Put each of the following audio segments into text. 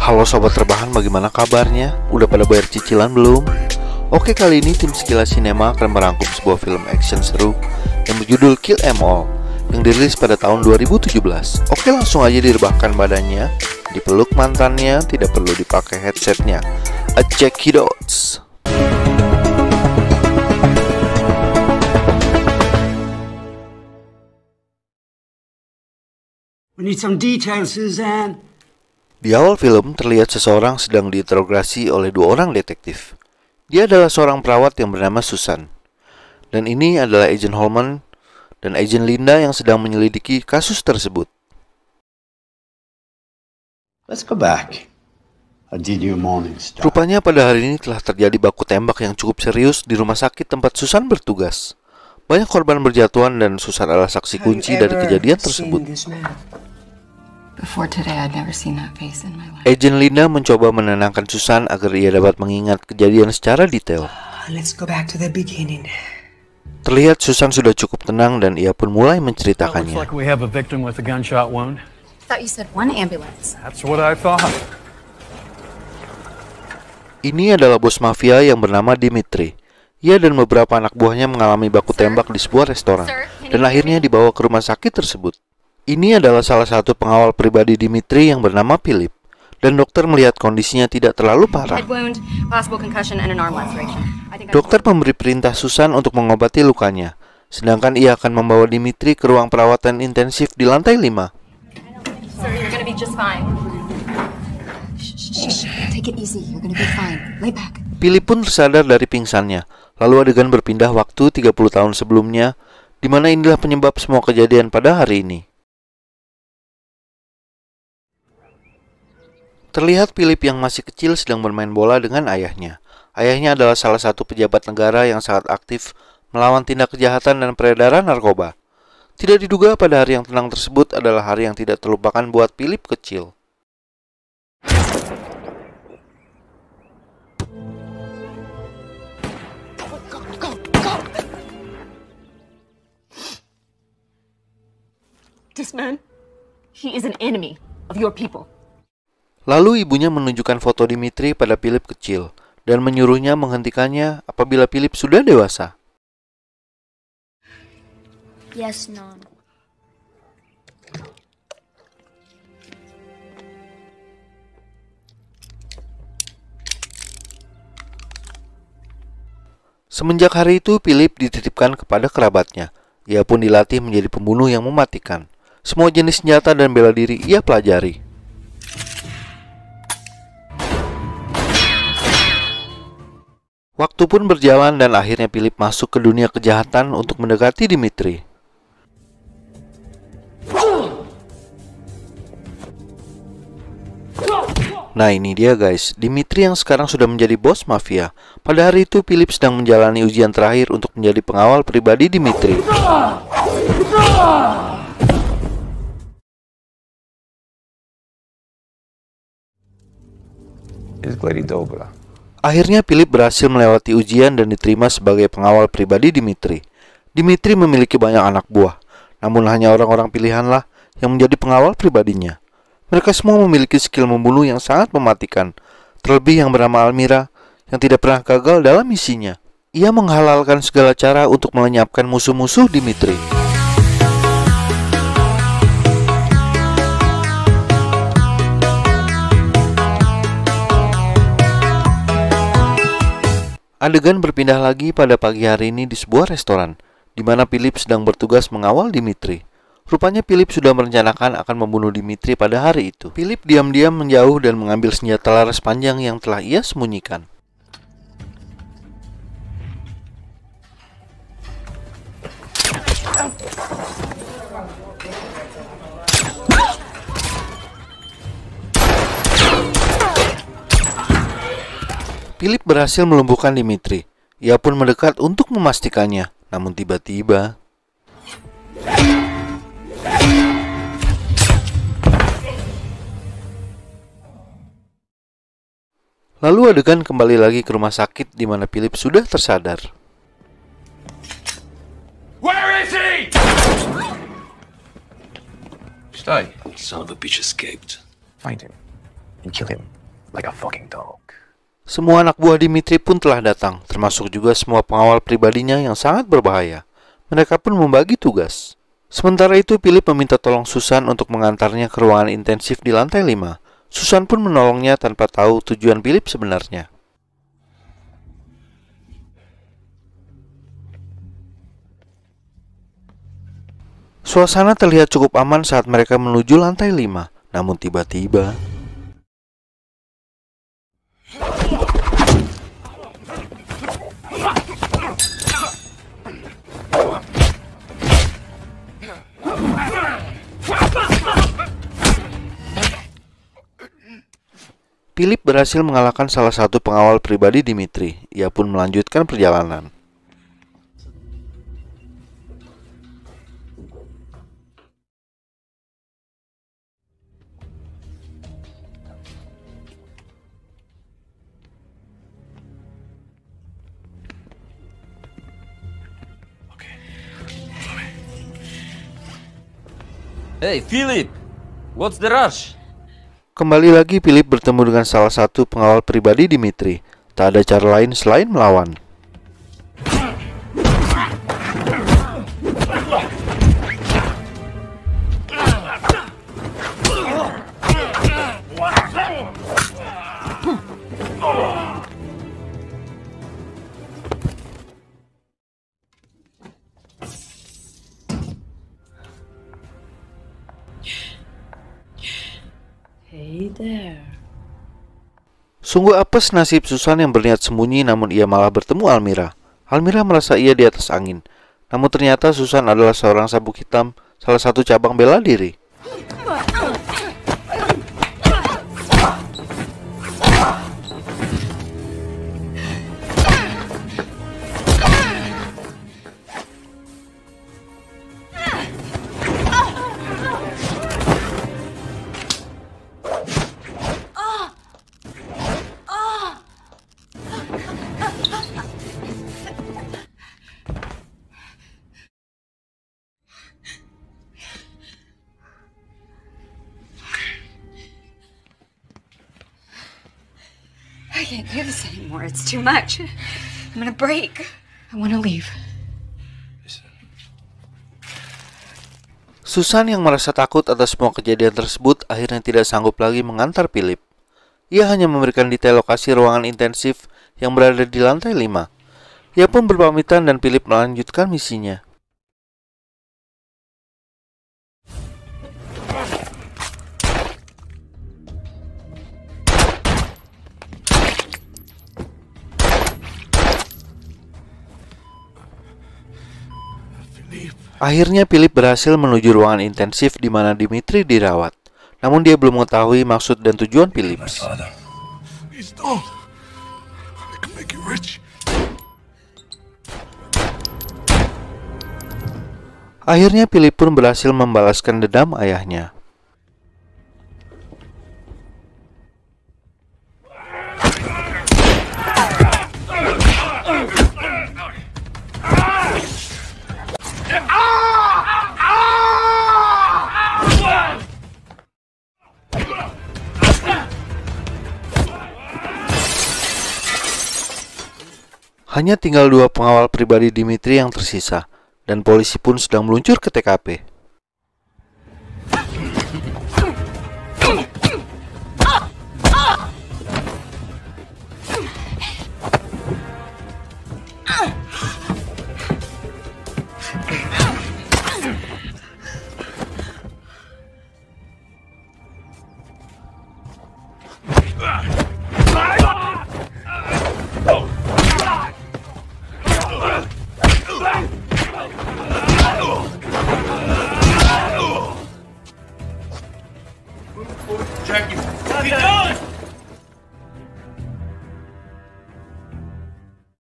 Halo sobat rebahan, bagaimana kabarnya? Udah pada bayar cicilan belum? Oke, kali ini tim Sekilas Cinema akan merangkum sebuah film action seru yang berjudul Kill 'Em All yang dirilis pada tahun 2017. Oke, langsung aja direbahkan badannya, dipeluk mantannya, tidak perlu dipakai headsetnya. Check it out. We need some details, Suzanne. Di awal film terlihat seseorang sedang diinterogasi oleh dua orang detektif. Dia adalah seorang perawat yang bernama Susan. Dan ini adalah Agent Holman dan Agent Linda yang sedang menyelidiki kasus tersebut. Let's go back. I did your morning stuff. Rupanya pada hari ini telah terjadi baku tembak yang cukup serius di rumah sakit tempat Susan bertugas. Banyak korban berjatuhan dan Susan adalah saksi kunci dari kejadian tersebut. Before today, I'd never seen that face in my life. Agent Linda mencoba menenangkan Susan agar ia dapat mengingat kejadian secara detail. Let's go back to the beginning. Terlihat Susan sudah cukup tenang dan ia pun mulai menceritakannya. Looks like we have a victim with a gunshot wound. I thought you said one ambulance. That's what I thought. Ini adalah bos mafia yang bernama Dimitri. Ia dan beberapa anak buahnya mengalami baku tembak di sebuah restoran dan akhirnya dibawa ke rumah sakit tersebut. Ini adalah salah satu pengawal pribadi Dimitri yang bernama Philip, dan dokter melihat kondisinya tidak terlalu parah. Dokter memberi perintah Susan untuk mengobati lukanya, sedangkan ia akan membawa Dimitri ke ruang perawatan intensif di lantai 5. Philip pun tersadar dari pingsannya, lalu adegan berpindah waktu 30 tahun sebelumnya, di mana inilah penyebab semua kejadian pada hari ini. Terlihat Philip yang masih kecil sedang bermain bola dengan ayahnya. Ayahnya adalah salah satu pejabat negara yang sangat aktif melawan tindak kejahatan dan peredaran narkoba. Tidak diduga pada hari yang tenang tersebut adalah hari yang tidak terlupakan buat Philip kecil. This man, he is an enemy of your people. Lalu ibunya menunjukkan foto Dimitri pada Philip kecil dan menyuruhnya menghentikannya apabila Philip sudah dewasa. Yes, Non. Semenjak hari itu, Philip dititipkan kepada kerabatnya. Ia pun dilatih menjadi pembunuh yang mematikan. Semua jenis senjata dan bela diri ia pelajari. Waktu pun berjalan dan akhirnya Philip masuk ke dunia kejahatan untuk mendekati Dimitri. Nah, ini dia guys, Dimitri yang sekarang sudah menjadi bos mafia. Pada hari itu Philip sedang menjalani ujian terakhir untuk menjadi pengawal pribadi Dimitri. Akhirnya Philip berhasil melewati ujian dan diterima sebagai pengawal pribadi Dimitri. Dimitri memiliki banyak anak buah, namun hanya orang-orang pilihanlah yang menjadi pengawal pribadinya. Mereka semua memiliki skill membunuh yang sangat mematikan, terlebih yang bernama Almira yang tidak pernah gagal dalam misinya. Ia menghalalkan segala cara untuk melenyapkan musuh-musuh Dimitri. Adegan berpindah lagi pada pagi hari ini di sebuah restoran, di mana Philip sedang bertugas mengawal Dimitri. Rupanya Philip sudah merencanakan akan membunuh Dimitri pada hari itu. Philip diam-diam menjauh dan mengambil senjata laras panjang yang telah ia sembunyikan. Philip berhasil melumpuhkan Dimitri. Ia pun mendekat untuk memastikannya. Namun tiba-tiba... Lalu adegan kembali lagi ke rumah sakit di mana Philip sudah tersadar. Where is he? Stay. Son of a bitch escaped. Find him and kill him. like a fucking dog. Semua anak buah Dimitri pun telah datang, termasuk juga semua pengawal pribadinya yang sangat berbahaya. Mereka pun membagi tugas. Sementara itu, Philip meminta tolong Susan untuk mengantarnya ke ruangan intensif di lantai 5. Susan pun menolongnya tanpa tahu tujuan Philip sebenarnya. Suasana terlihat cukup aman saat mereka menuju lantai 5. Namun tiba-tiba Philip berhasil mengalahkan salah satu pengawal pribadi Dimitri. Ia pun melanjutkan perjalanan. Hey, Philip! What's the rush? Kembali lagi Philip bertemu dengan salah satu pengawal pribadi Dimitri. Tak ada cara lain selain melawan. Hey there. Sungguh apes nasib Susan yang berniat sembunyi, namun ia malah bertemu Almira. Almira merasa ia di atas angin. Namun ternyata Susan adalah seorang sabuk hitam, salah satu cabang bela diri. I can't do this anymore. It's too much. I'm gonna break. I want to leave. Susan yang merasa takut atas semua kejadian tersebut akhirnya tidak sanggup lagi mengantar Philip. Ia hanya memberikan detail lokasi ruangan intensif yang berada di lantai 5. Ia pun berpamitan dan Philip melanjutkan misinya. Akhirnya Philip berhasil menuju ruangan intensif di mana Dimitri dirawat. Namun dia belum mengetahui maksud dan tujuan Philip. Akhirnya Philip pun berhasil membalaskan dendam ayahnya. Hanya tinggal 2 pengawal pribadi Dimitri yang tersisa, dan polisi pun sedang meluncur ke TKP.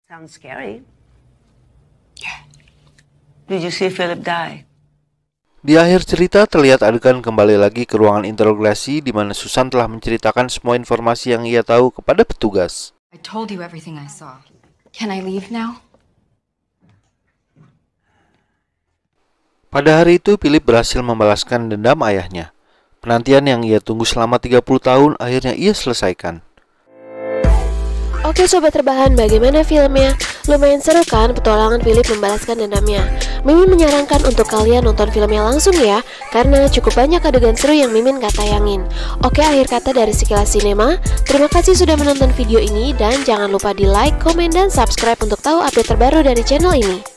Sounds scary. Did you see Philip die? Di akhir cerita terlihat adegan kembali lagi ke ruangan interogasi di mana Susan telah menceritakan semua informasi yang ia tahu kepada petugas. I told you everything I saw. Can I leave now? Pada hari itu Philip berhasil membalaskan dendam ayahnya. Penantian yang ia tunggu selama 30 tahun akhirnya ia selesaikan. Oke sobat rebahan, bagaimana filmnya? Lumayan seru kan petualangan Philip membalaskan dendamnya? Mimin menyarankan untuk kalian nonton filmnya langsung ya, karena cukup banyak adegan seru yang Mimin gak tayangin. Oke, akhir kata dari Sekilas Sinema. Terima kasih sudah menonton video ini dan jangan lupa di like, komen, dan subscribe untuk tahu update terbaru dari channel ini.